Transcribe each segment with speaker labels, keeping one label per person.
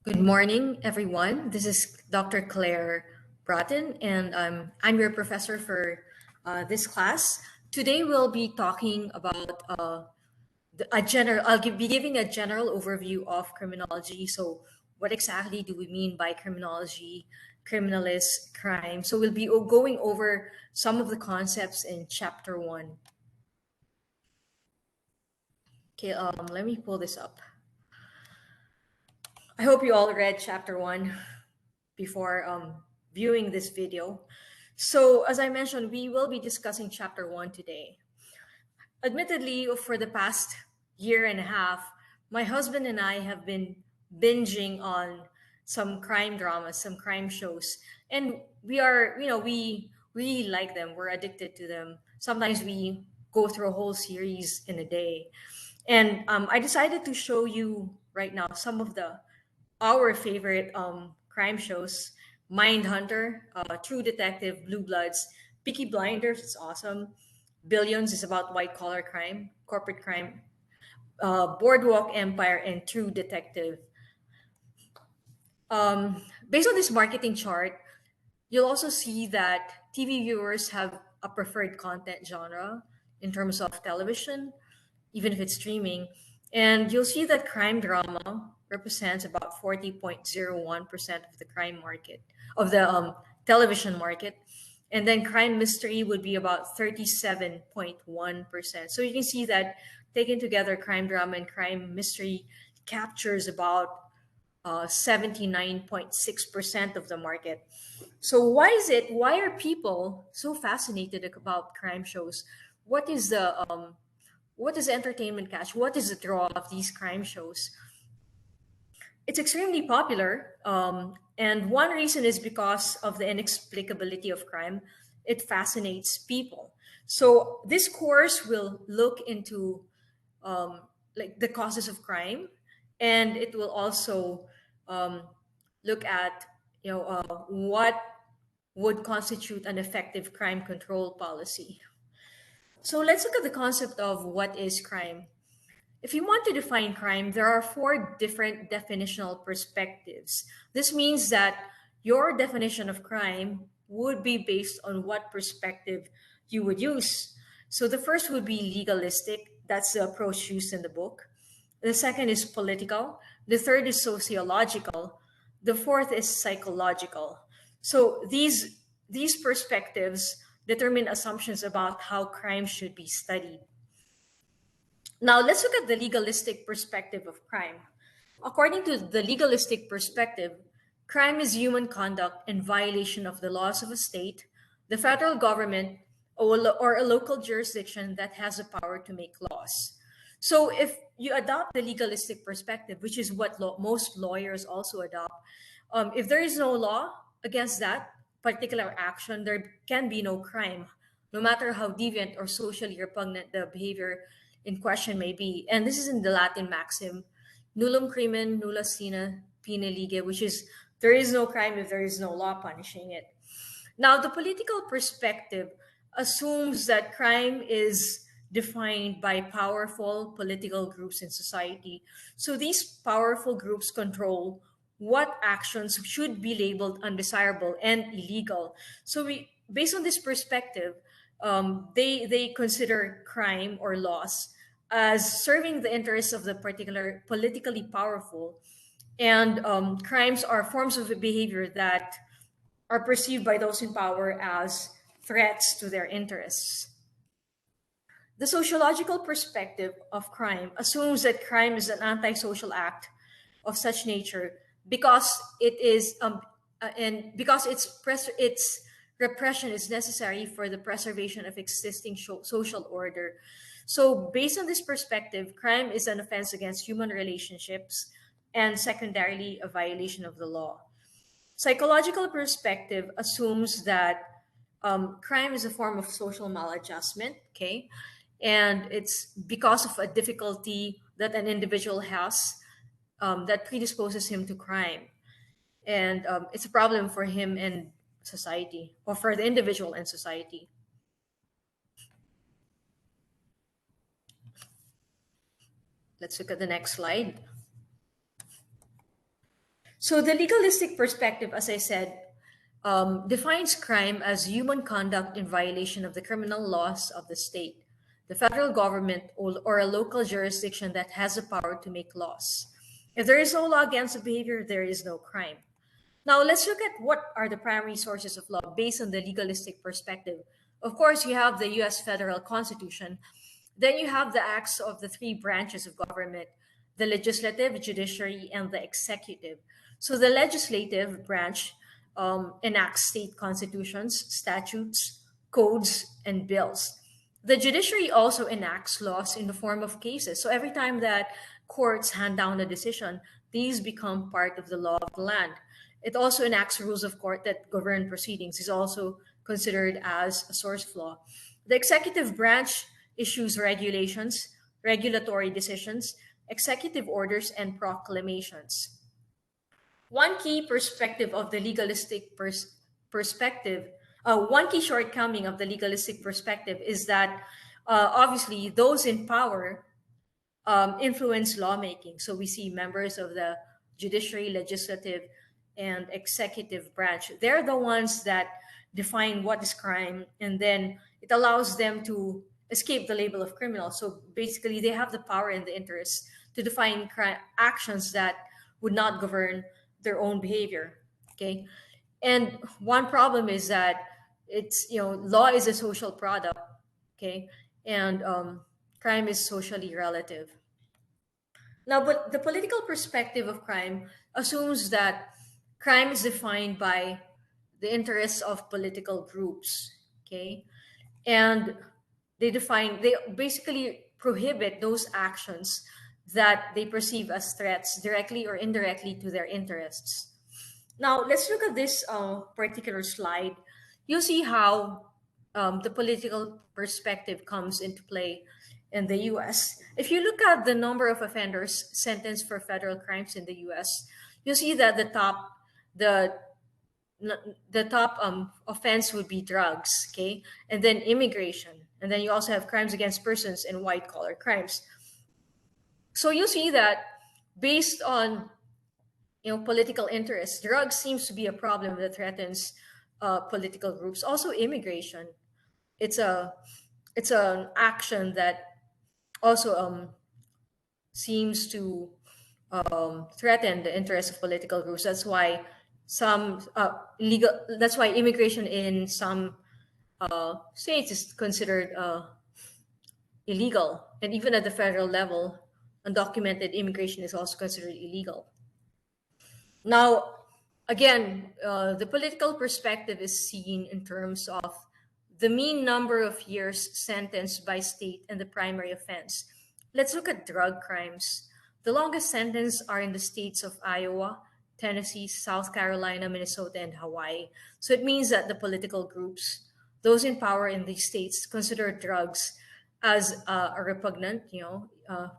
Speaker 1: Good morning, everyone. This is Dr. Claire Broughton, and I'm your professor for this class. Today, we'll be talking about a general. Be giving a general overview of criminology. So, what exactly do we mean by criminology, criminalist, crime? So, we'll be going over some of the concepts in Chapter One. Okay, let me pull this up. I hope you all read Chapter One before viewing this video. So as I mentioned, we will be discussing chapter one today. Admittedly, for the past year and a half, my husband and I have been binging on some crime dramas, some crime shows. And we really like them. We're addicted to them. Sometimes we go through a whole series in a day. And I decided to show you right now some of the our favorite crime shows: Mindhunter, True Detective, Blue Bloods, Peaky Blinders. It's awesome. Billions is about white collar crime, corporate crime. Boardwalk Empire and True Detective. Based on this marketing chart, you'll also see that TV viewers have a preferred content genre in terms of television, even if it's streaming. And you'll see that crime drama represents about 40.01% of the crime market, of the television market. And then crime mystery would be about 37.1%. So you can see that taken together, crime drama and crime mystery captures about 79.6% of the market. So why are people so fascinated about crime shows? What is the entertainment catch? What is the draw of these crime shows? It's extremely popular, and one reason is because of the inexplicability of crime. It fascinates people. So this course will look into like the causes of crime, and it will also um, look at what would constitute an effective crime control policy. So let's look at the concept of what is crime. If you want to define crime, there are four different definitional perspectives. This means that your definition of crime would be based on what perspective you would use. So the first would be legalistic. That's the approach used in the book. The second is political. The third is sociological. The fourth is psychological. So these perspectives determine assumptions about how crime should be studied. Now, let's look at the legalistic perspective of crime. According to the legalistic perspective, crime is human conduct in violation of the laws of a state, the federal government, or a local jurisdiction that has the power to make laws. So, if you adopt the legalistic perspective, which is what most lawyers also adopt, if there is no law against that particular action, there can be no crime, no matter how deviant or socially repugnant the behavior in question may be. And this is in the Latin maxim, nullum crimen, nulla sine pene lige, which is there is no crime if there is no law punishing it. Now, the political perspective assumes that crime is defined by powerful political groups in society. So these powerful groups control what actions should be labeled undesirable and illegal. So based on this perspective, they consider crime or loss as serving the interests of the particular politically powerful, and crimes are forms of behavior that are perceived by those in power as threats to their interests. The sociological perspective of crime assumes that crime is an antisocial act of such nature because it is and because its repression is necessary for the preservation of existing social order. So, based on this perspective, crime is an offense against human relationships and secondarily a violation of the law. Psychological perspective assumes that crime is a form of social maladjustment, okay? And it's because of a difficulty that an individual has that predisposes him to crime. And it's a problem for him and society, or for the individual and society. Let's look at the next slide. So the legalistic perspective, as I said, defines crime as human conduct in violation of the criminal laws of the state, the federal government, or a local jurisdiction that has the power to make laws. If there is no law against the behavior, there is no crime. Now, let's look at what are the primary sources of law based on the legalistic perspective. Of course, you have the US federal constitution. Then you have the acts of the three branches of government: the legislative, judiciary, and the executive. So the legislative branch enacts state constitutions, statutes, codes, and bills. The judiciary also enacts laws in the form of cases. So every time that courts hand down a decision, these become part of the law of the land. It also enacts rules of court that govern proceedings, is also considered as a source of law. The executive branch issues regulations, regulatory decisions, executive orders, and proclamations. One key perspective of the legalistic perspective, one key shortcoming of the legalistic perspective is that obviously those in power influence lawmaking. So we see members of the judiciary, legislative, and executive branch. They're the ones that define what is crime, and then it allows them to escape the label of criminal. So basically, they have the power and the interest to define actions that would not govern their own behavior. Okay, and one problem is that law is a social product. Okay, and crime is socially relative. Now, but the political perspective of crime assumes that crime is defined by the interests of political groups, okay? And they basically prohibit those actions that they perceive as threats directly or indirectly to their interests. Now, let's look at this particular slide. You'll see how the political perspective comes into play in the US. If you look at the number of offenders sentenced for federal crimes in the US, you'll see that the the top offense would be drugs, okay, and then immigration, and then you also have crimes against persons and white collar crimes. So you see that based on political interest, drugs seems to be a problem that threatens political groups. Also, immigration, it's a it's an action that also seems to threaten the interests of political groups. That's why some legal. That's why immigration in some states is considered illegal, and even at the federal level, undocumented immigration is also considered illegal. Now, again, the political perspective is seen in terms of the mean number of years sentenced by state and the primary offense. Let's look at drug crimes. The longest sentences are in the states of Iowa, Tennessee, South Carolina, Minnesota, and Hawaii. So it means that the political groups, those in power in these states, consider drugs as a repugnant,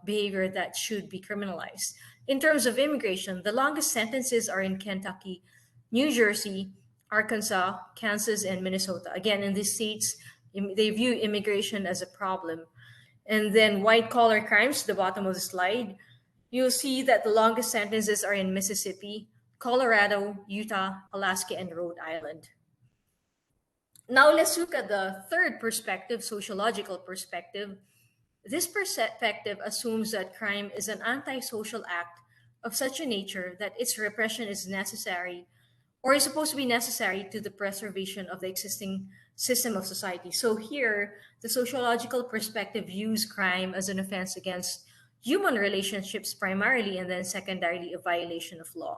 Speaker 1: behavior that should be criminalized. In terms of immigration, the longest sentences are in Kentucky, New Jersey, Arkansas, Kansas, and Minnesota. Again, in these states, they view immigration as a problem. And then white collar crimes, the bottom of the slide, you'll see that the longest sentences are in Mississippi, Colorado, Utah, Alaska, and Rhode Island. Now let's look at the third perspective, sociological perspective. This perspective assumes that crime is an antisocial act of such a nature that its repression is necessary or is supposed to be necessary to the preservation of the existing system of society. So here, the sociological perspective views crime as an offense against human relationships primarily, and then secondarily a violation of law.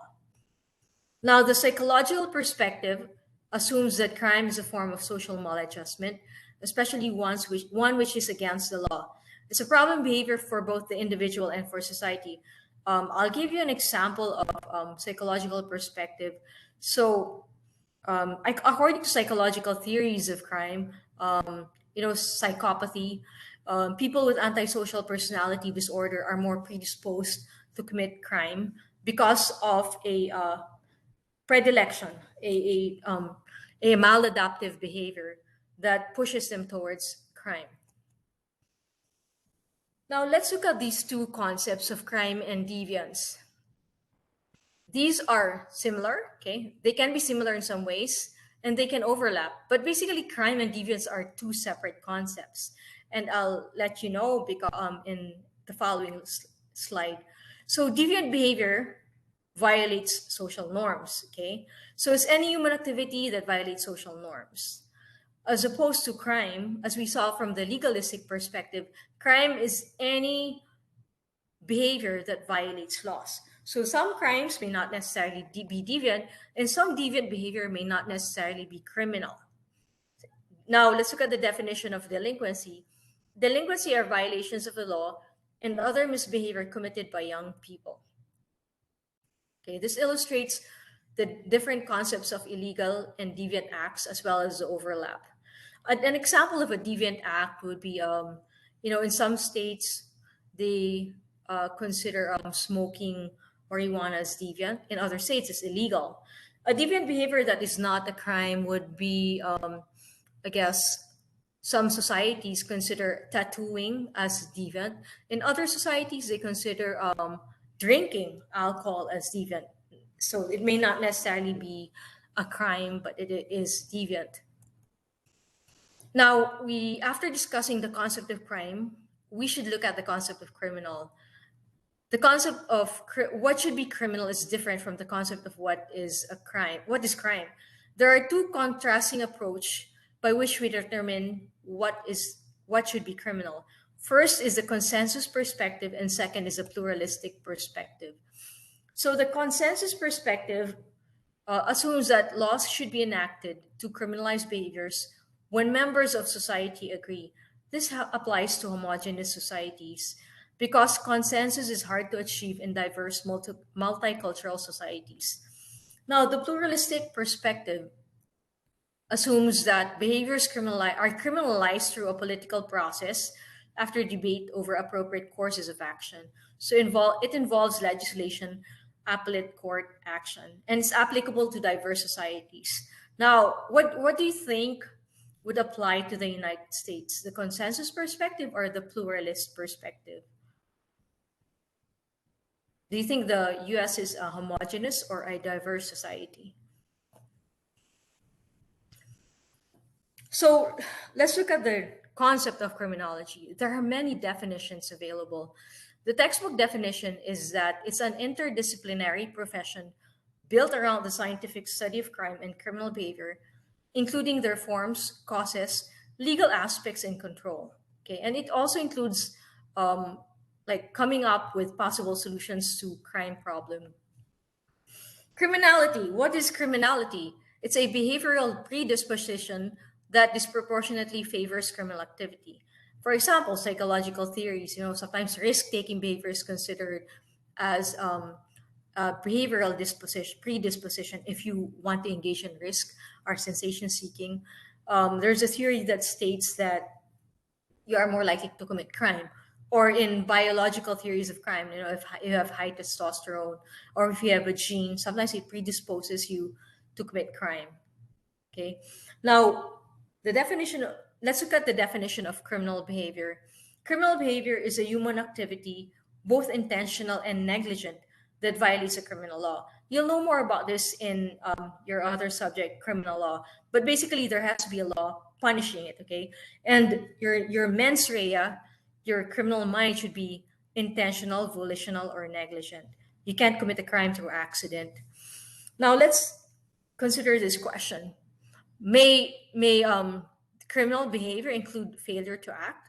Speaker 1: Now, the psychological perspective assumes that crime is a form of social maladjustment, especially one which is against the law. It's a problem behavior for both the individual and for society. I'll give you an example of psychological perspective. So, according to psychological theories of crime, psychopathy, people with antisocial personality disorder are more predisposed to commit crime because of a predilection, a maladaptive behavior that pushes them towards crime. Now let's look at these two concepts of crime and deviance. these are similar, okay? They can be similar in some ways and they can overlap, but basically crime and deviance are two separate concepts. And I'll let you know because in the following slide. So deviant behavior violates social norms, okay? So it's any human activity that violates social norms. As opposed to crime, as we saw from the legalistic perspective, crime is any behavior that violates laws. So some crimes may not necessarily be deviant, and some deviant behavior may not necessarily be criminal. Now, let's look at the definition of delinquency. Delinquency are violations of the law and other misbehavior committed by young people. Okay, this illustrates the different concepts of illegal and deviant acts as well as the overlap. An example of a deviant act would be, in some states, they consider smoking marijuana as deviant. In other states, it's illegal. A deviant behavior that is not a crime would be, I guess, some societies consider tattooing as deviant. In other societies, they consider drinking alcohol as deviant. So it may not necessarily be a crime, but it is deviant. Now, after discussing the concept of crime, we should look at the concept of criminal. The concept of what should be criminal is different from the concept of what is a crime. What is crime? There are two contrasting approach by which we determine what should be criminal. First is the consensus perspective, and second is a pluralistic perspective. So the consensus perspective assumes that laws should be enacted to criminalize behaviors when members of society agree. This applies to homogeneous societies because consensus is hard to achieve in diverse multicultural societies. Now, the pluralistic perspective assumes that behaviors are criminalized through a political process after debate over appropriate courses of action. So it involves legislation, appellate court action, and it's applicable to diverse societies. Now, what do you think would apply to the United States, the consensus perspective or the pluralist perspective? Do you think the US is a homogeneous or a diverse society? So let's look at the concept of criminology. There are many definitions available. The textbook definition is that it's an interdisciplinary profession built around the scientific study of crime and criminal behavior, including their forms, causes, legal aspects, and control. Okay, and it also includes like coming up with possible solutions to crime problem. Criminality. What is criminality? It's a behavioral predisposition that disproportionately favors criminal activity. For example, psychological theories, sometimes risk-taking behavior is considered as a behavioral predisposition if you want to engage in risk or sensation seeking. There's a theory that states that you are more likely to commit crime. Or in biological theories of crime, if you have high testosterone or if you have a gene, sometimes it predisposes you to commit crime. Okay. Now, let's look at the definition of criminal behavior. Criminal behavior is a human activity, both intentional and negligent, that violates a criminal law. You'll know more about this in your other subject, criminal law. But basically, there has to be a law punishing it, okay? And your mens rea, your criminal mind, should be intentional, volitional, or negligent. You can't commit a crime through accident. Now, let's consider this question. May criminal behavior include failure to act?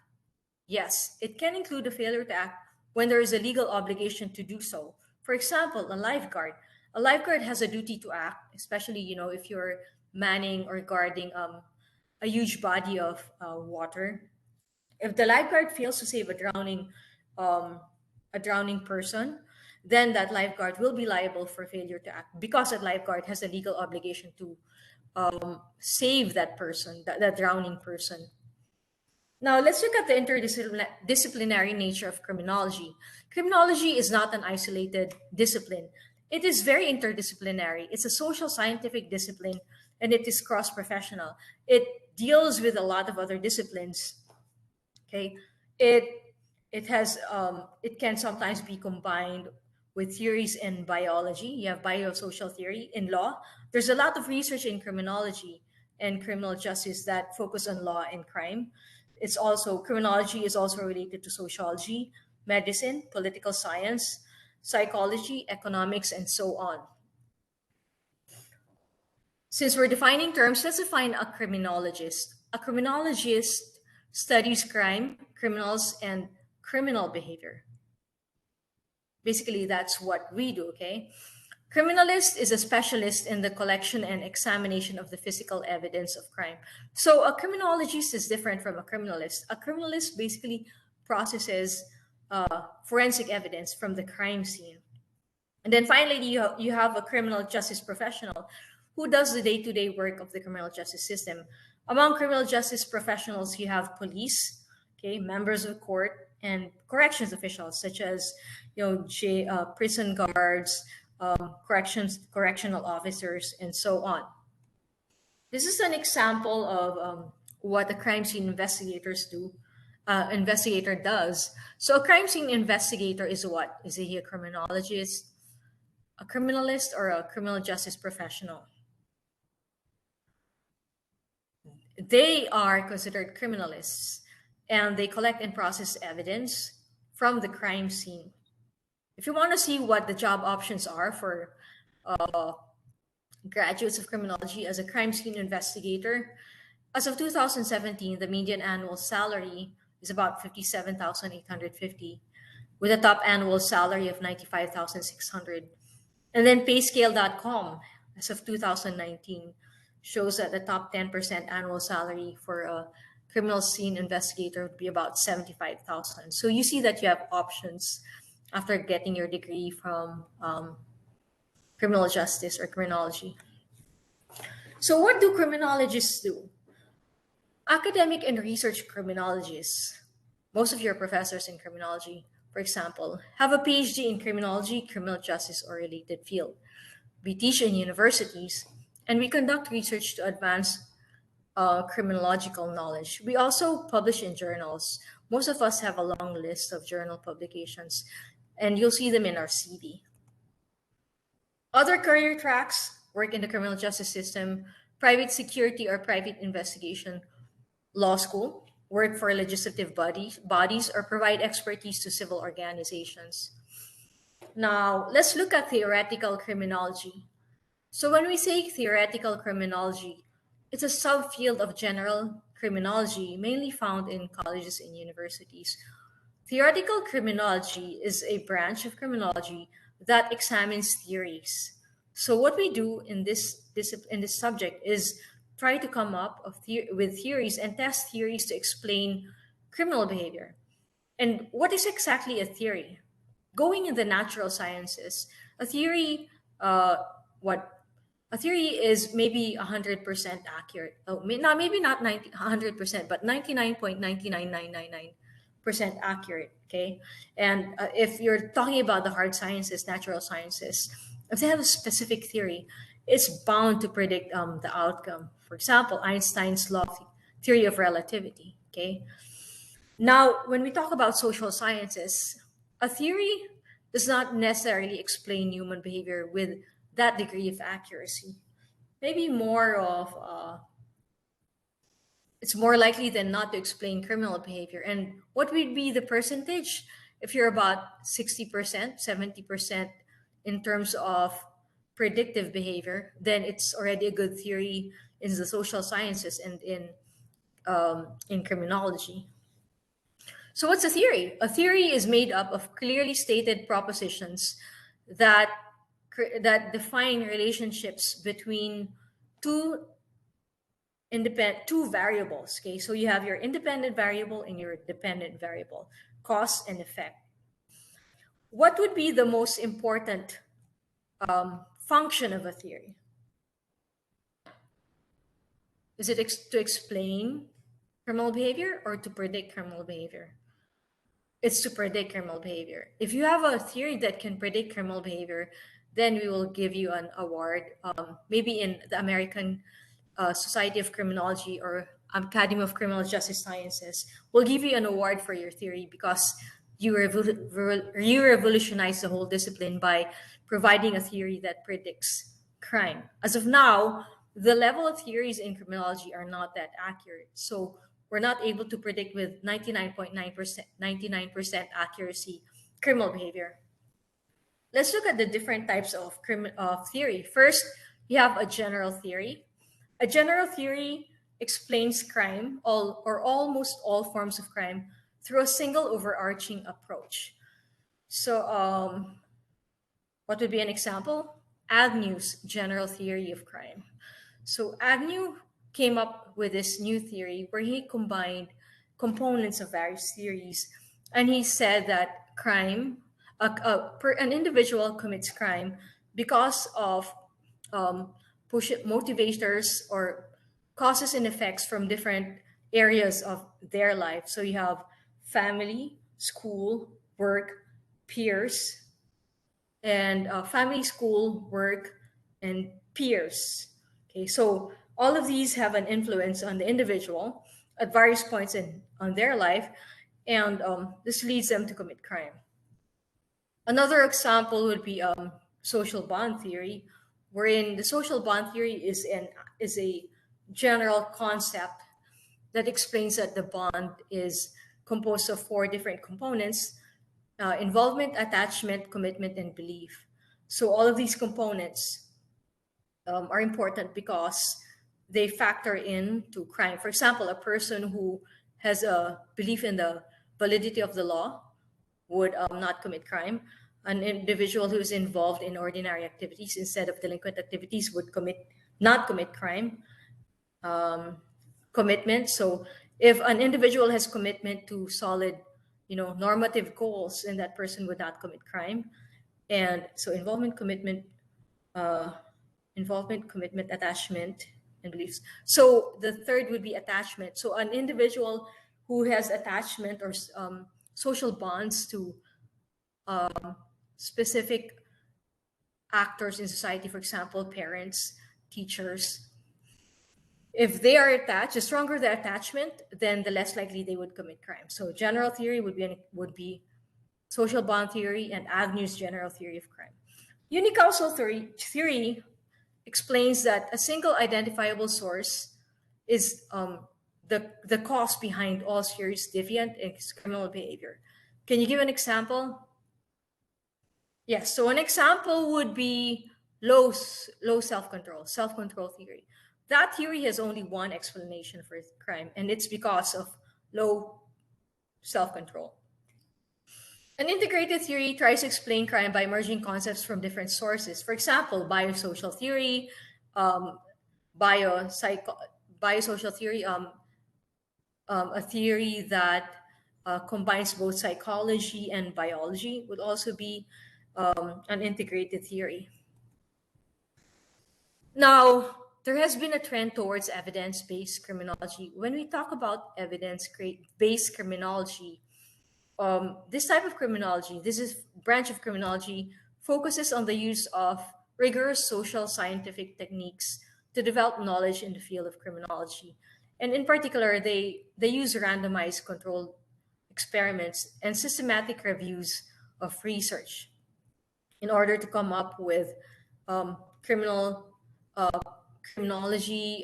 Speaker 1: Yes, it can include a failure to act when there is a legal obligation to do so. For example, a lifeguard. A lifeguard has a duty to act, especially if you're manning or guarding a huge body of water. If the lifeguard fails to save um, a drowning person, then that lifeguard will be liable for failure to act because that lifeguard has a legal obligation to save that person, that drowning person. Now, let's look at the interdisciplinary nature of criminology. Criminology is not an isolated discipline. It is very interdisciplinary. It's a social scientific discipline and it is cross-professional. It deals with a lot of other disciplines. Okay, it can sometimes be combined with theories in biology. You have biosocial theory. In law, there's a lot of research in criminology and criminal justice that focus on law and crime. It's also criminology is also related to sociology, medicine, political science, psychology, economics, and so on. Since we're defining terms, let's define a criminologist. A criminologist studies crime, criminals, and criminal behavior. Basically, that's what we do, okay? Criminalist is a specialist in the collection and examination of the physical evidence of crime. So a criminologist is different from a criminalist. A criminalist basically processes forensic evidence from the crime scene. And then finally, you have a criminal justice professional who does the day-to-day work of the criminal justice system. Among criminal justice professionals, you have police, okay, members of court, and corrections officials, such as prison guards, correctional officers, and so on. This is an example of what a crime scene investigator does. So a crime scene investigator is what? Is he a criminologist, a criminalist, or a criminal justice professional? They are considered criminalists, and they collect and process evidence from the crime scene. If you want to see what the job options are for graduates of criminology as a crime scene investigator, as of 2017, the median annual salary is about 57,850, with a top annual salary of 95,600. And then payscale.com, as of 2019, shows that the top 10% annual salary for a criminal scene investigator would be about 75,000. So you see that you have options after getting your degree from criminal justice or criminology. So what do criminologists do? Academic and research criminologists, most of your professors in criminology, for example, have a PhD in criminology, criminal justice, or related field. We teach in universities, and we conduct research to advance criminological knowledge. We also publish in journals. Most of us have a long list of journal publications, and you'll see them in our CV. Other career tracks: work in the criminal justice system, private security or private investigation, law school, work for legislative bodies, or provide expertise to civil organizations. Now, let's look at theoretical criminology. So when we say theoretical criminology, it's a subfield of general criminology mainly found in colleges and universities. Theoretical criminology is a branch of criminology that examines theories. So what we do in this subject is try to come up with theories and test theories to explain criminal behavior. And what is exactly a theory? Going in the natural sciences, a theory, what a theory is maybe 100% accurate. Oh, maybe not 100%, but 99.99999% accurate. Okay, and if you're talking about the hard sciences, natural sciences, if they have a specific theory, it's bound to predict the outcome. For example, Einstein's theory of relativity. Okay, now when we talk about social sciences, a theory does not necessarily explain human behavior with that degree of accuracy. Maybe more of it's more likely than not to explain criminal behavior. And what would be the percentage? If you're about 60%, 70% in terms of predictive behavior, then it's already a good theory in the social sciences and in criminology. So what's a theory? A theory is made up of clearly stated propositions that define relationships between two variables. Okay, so you have your independent variable and your dependent variable, cause and effect. What would be the most important function of a theory? Is it to explain criminal behavior or to predict criminal behavior? It's to predict criminal behavior. If you have a theory that can predict criminal behavior, then we will give you an award, maybe in the American Society of Criminology or Academy of Criminal Justice Sciences. We'll give you an award for your theory because you revolutionize the whole discipline by providing a theory that predicts crime. As of now, the level of theories in criminology are not that accurate. So we're not able to predict with 99% accuracy criminal behavior. Let's look at the different types of theory. First, you have a general theory. A general theory explains crime, all or almost all forms of crime, through a single overarching approach. So, what would be an example? Agnew's general theory of crime. So Agnew came up with this new theory where he combined components of various theories, and he said that an individual commits crime because of motivators or causes and effects from different areas of their life. So you have family, school, work, peers, and family, school, work, and peers. Okay, so all of these have an influence on the individual at various points on their life, and this leads them to commit crime. Another example would be social bond theory, wherein the social bond theory is a general concept that explains that the bond is composed of four different components: involvement, attachment, commitment, and belief. So all of these components are important because they factor into crime. For example, a person who has a belief in the validity of the law would not commit crime. An individual who is involved in ordinary activities instead of delinquent activities would not commit crime. Commitment. So if an individual has commitment to solid, normative goals, then that person would not commit crime. And so involvement, commitment, attachment, and beliefs. So the third would be attachment. So an individual who has attachment or social bonds to specific actors in society, for example, parents, teachers. If they are attached, the stronger the attachment, then the less likely they would commit crime. So general theory would be social bond theory and Agnew's general theory of crime. Unicausal theory explains that a single identifiable source is the cause behind all serious deviant and criminal behavior. Can you give an example? Yes. So an example would be low self-control theory. That theory has only one explanation for crime, and it's because of low self-control. An integrated theory tries to explain crime by merging concepts from different sources. For example, biosocial theory, biosocial theory, a theory that combines both psychology and biology would also be an integrated theory. Now, there has been a trend towards evidence-based criminology. When we talk about evidence-based criminology, this type of criminology, this is branch of criminology, focuses on the use of rigorous social scientific techniques to develop knowledge in the field of criminology. And in particular, they use randomized controlled experiments and systematic reviews of research in order to come up with criminology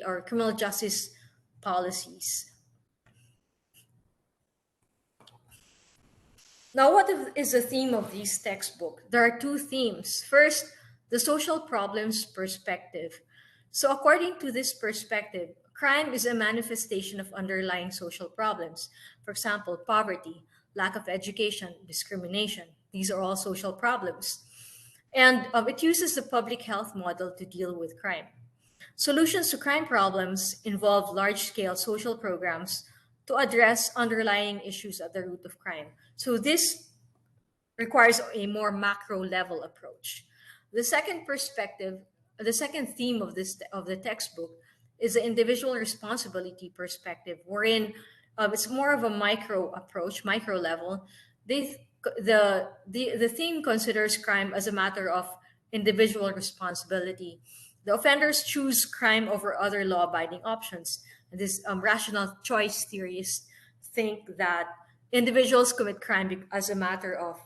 Speaker 1: or criminal justice policies. Now, what is the theme of these textbooks? There are two themes. First, the social problems perspective. So according to this perspective, crime is a manifestation of underlying social problems. For example, poverty, lack of education, discrimination. These are all social problems. And it uses the public health model to deal with crime. Solutions to crime problems involve large-scale social programs to address underlying issues at the root of crime. So this requires a more macro level approach. The second theme of the textbook is the individual responsibility perspective, wherein it's more of a micro approach, micro level. The theme considers crime as a matter of individual responsibility. The offenders choose crime over other law-abiding options. And this rational choice theorists think that Individuals commit crime as a matter of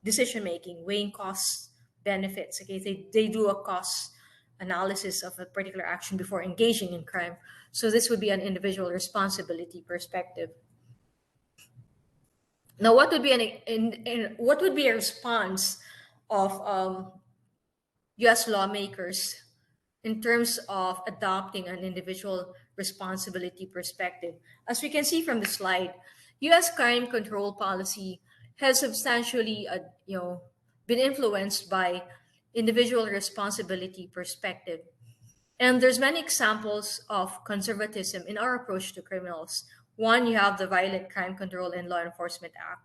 Speaker 1: decision making, weighing costs, benefits. Okay, they do a cost analysis of a particular action before engaging in crime. So this would be an individual responsibility perspective. Now, what would be what would be a response of U.S. lawmakers in terms of adopting an individual responsibility perspective? As we can see from the slide, U.S. crime control policy has substantially, been influenced by individual responsibility perspective. And there's many examples of conservatism in our approach to criminals. One, you have the Violent Crime Control and Law Enforcement Act.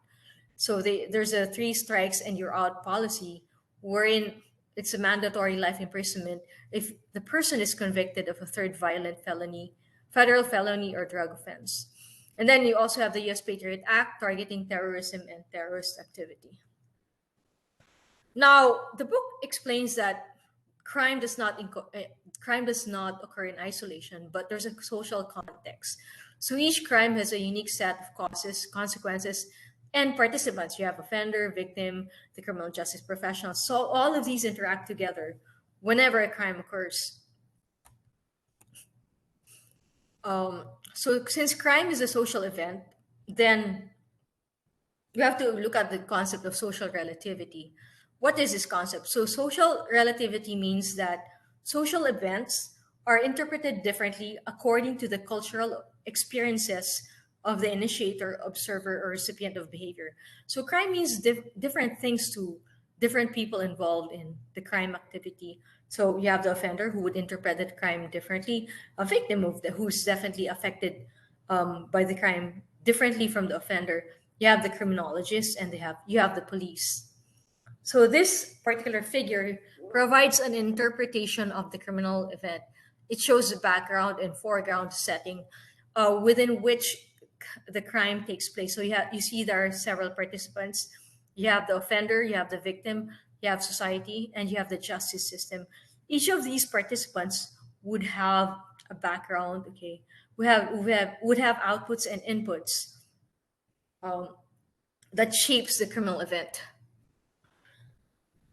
Speaker 1: So there's a three strikes and you're out policy, wherein it's a mandatory life imprisonment if the person is convicted of a third violent felony, federal felony, or drug offense. And then you also have the U.S. Patriot Act targeting terrorism and terrorist activity. Now, the book explains that crime does not crime does not occur in isolation, but there's a social context. So each crime has a unique set of causes, consequences, and participants. You have offender, victim, the criminal justice professionals. So all of these interact together whenever a crime occurs. So since crime is a social event, then you have to look at the concept of social relativity. What is this concept? So, social relativity means that social events are interpreted differently according to the cultural experiences of the initiator, observer, or recipient of behavior. So, crime means different things to different people involved in the crime activity. So, you have the offender who would interpret the crime differently, a victim who's definitely affected by the crime differently from the offender. You have the criminologists and you have the police. So this particular figure provides an interpretation of the criminal event. It shows the background and foreground setting within which the crime takes place. So you see there are several participants. You have the offender, you have the victim, you have society, and you have the justice system. Each of these participants would have a background. Okay, would have outputs and inputs that shapes the criminal event.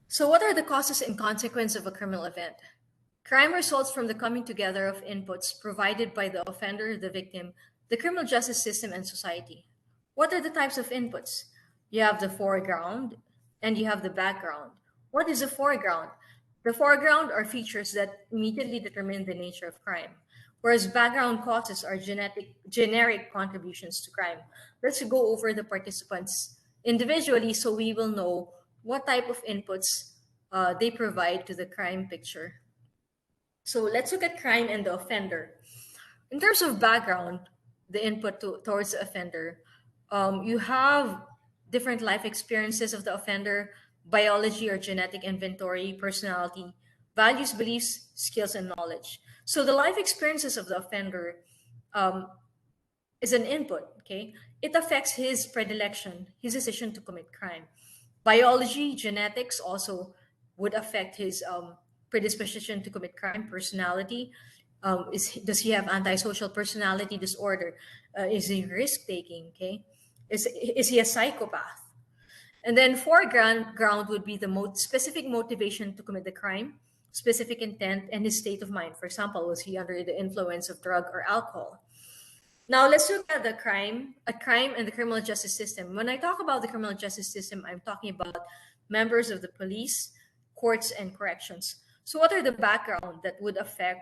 Speaker 1: So, what are the causes and consequences of a criminal event? Crime results from the coming together of inputs provided by the offender, the victim, the criminal justice system, and society. What are the types of inputs? You have the foreground and you have the background. What is the foreground? The foreground are features that immediately determine the nature of crime, whereas background causes are generic contributions to crime. Let's go over the participants individually so we will know what type of inputs they provide to the crime picture. So let's look at crime and the offender. In terms of background, the input towards the offender, you have different life experiences of the offender, biology or genetic inventory, personality, values, beliefs, skills, and knowledge. So the life experiences of the offender is an input, okay? It affects his predilection, his decision to commit crime. Biology, genetics also would affect his predisposition to commit crime. Personality, does he have antisocial personality disorder? Is he risk taking? Okay, is he a psychopath? And then foreground would be the specific motivation to commit the crime, specific intent, and his state of mind. For example, was he under the influence of drug or alcohol? Now let's look at crime and the criminal justice system. When I talk about the criminal justice system, I'm talking about members of the police, courts, and corrections. So what are the background that would affect,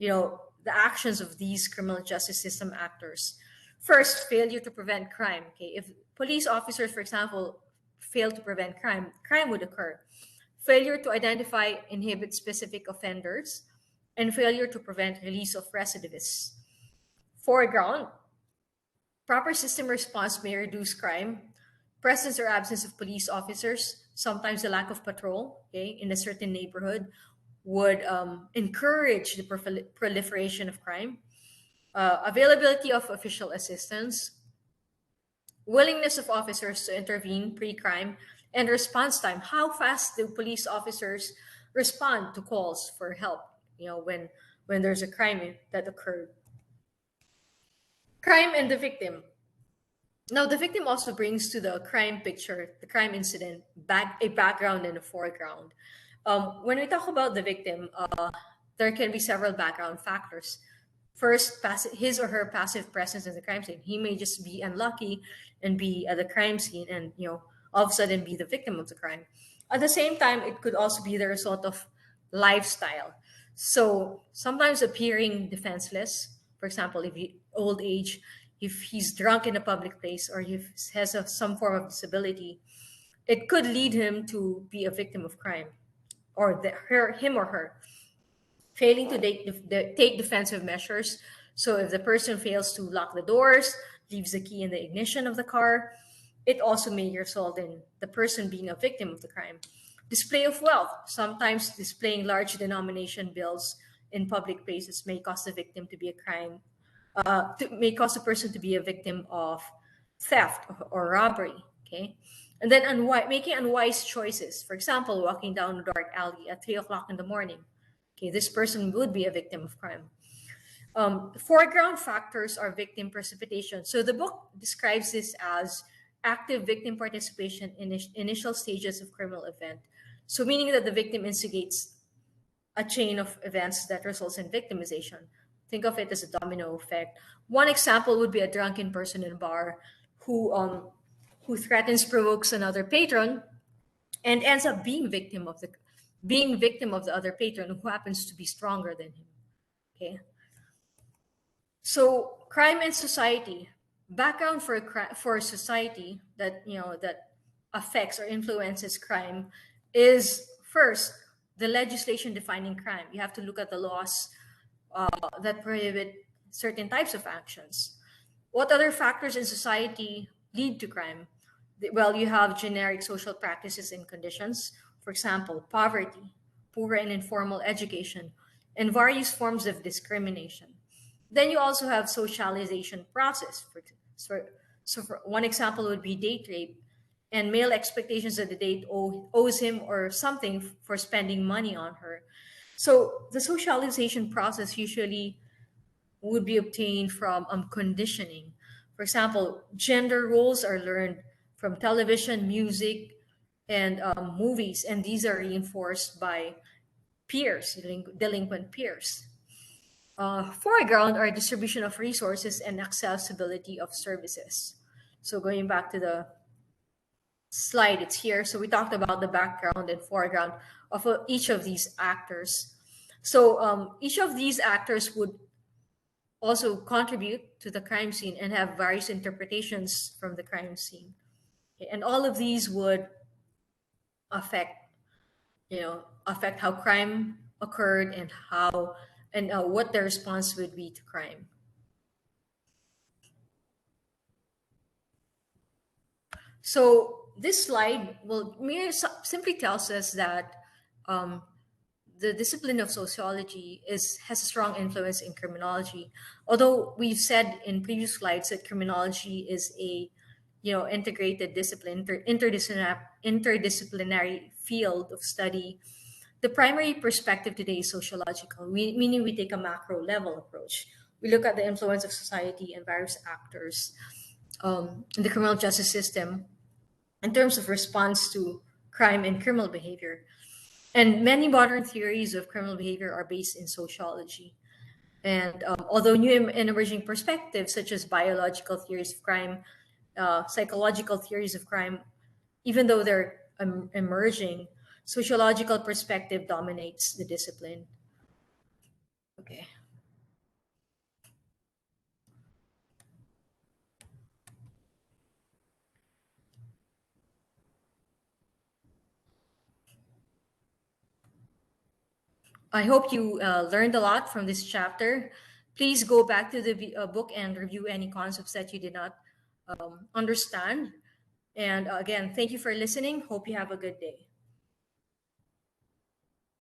Speaker 1: the actions of these criminal justice system actors? First, failure to prevent crime. Okay, if police officers, for example, fail to prevent crime, crime would occur. Failure to identify, inhibit specific offenders, and failure to prevent release of recidivists. Foreground, proper system response may reduce crime. Presence or absence of police officers, sometimes the lack of patrol, okay, in a certain neighborhood would encourage the proliferation of crime. Availability of official assistance, willingness of officers to intervene pre-crime, and response time. How fast do police officers respond to calls for help? When there's a crime that occurred. Crime and the victim. Now, the victim also brings to the crime picture, the crime incident, a background and a foreground. When we talk about the victim, there can be several background factors. First, his or her passive presence in the crime scene. He may just be unlucky and be at the crime scene, and all of a sudden be the victim of the crime. At the same time, it could also be the result of lifestyle. So sometimes appearing defenseless, for example, if he old age, if he's drunk in a public place, or if he has some form of disability, it could lead him to be a victim of crime, or him or her failing to take defensive measures. So if the person fails to lock the doors, leaves the key in the ignition of the car, it also may result in the person being a victim of the crime. Display of wealth. Sometimes displaying large denomination bills in public places may cause the victim to be a crime, may cause a person to be a victim of theft or robbery. Okay. And then making unwise choices. For example, walking down a dark alley at 3 o'clock in the morning. Okay, this person would be a victim of crime. Foreground factors are victim precipitation. So the book describes this as active victim participation in initial stages of criminal event. So meaning that the victim instigates a chain of events that results in victimization. Think of it as a domino effect. One example would be a drunken person in a bar who threatens, provokes another patron, and ends up being victim of the other patron who happens to be stronger than him. Okay. So crime and society, background for society that that affects or influences crime is first the legislation defining crime. You have to look at the laws that prohibit certain types of actions. What other factors in society lead to crime? Well, you have generic social practices and conditions, for example, poverty, poor and informal education, and various forms of discrimination. Then you also have socialization process. For one example would be date rape and male expectations that the owes him or something for spending money on her. So the socialization process usually would be obtained from conditioning. For example, gender roles are learned from television, music, and movies, and these are reinforced by peers, delinquent peers. Foreground are distribution of resources and accessibility of services. So going back to the slide, it's here. So we talked about the background and foreground of each of these actors. So each of these actors would also contribute to the crime scene and have various interpretations from the crime scene. Okay, and all of these would affect, affect how crime occurred and what the response would be to crime. So this slide simply tells us that um, the discipline of sociology has a strong influence in criminology. Although we've said in previous slides that criminology is a integrated discipline, interdisciplinary field of study, the primary perspective today is sociological, meaning we take a macro level approach. We look at the influence of society and various actors in the criminal justice system in terms of response to crime and criminal behavior. And many modern theories of criminal behavior are based in sociology. And although new and emerging perspectives, such as biological theories of crime, psychological theories of crime, even though they're emerging, sociological perspective dominates the discipline. Okay. I hope you learned a lot from this chapter. Please go back to the book and review any concepts that you did not understand. And again, thank you for listening. Hope you have a good day.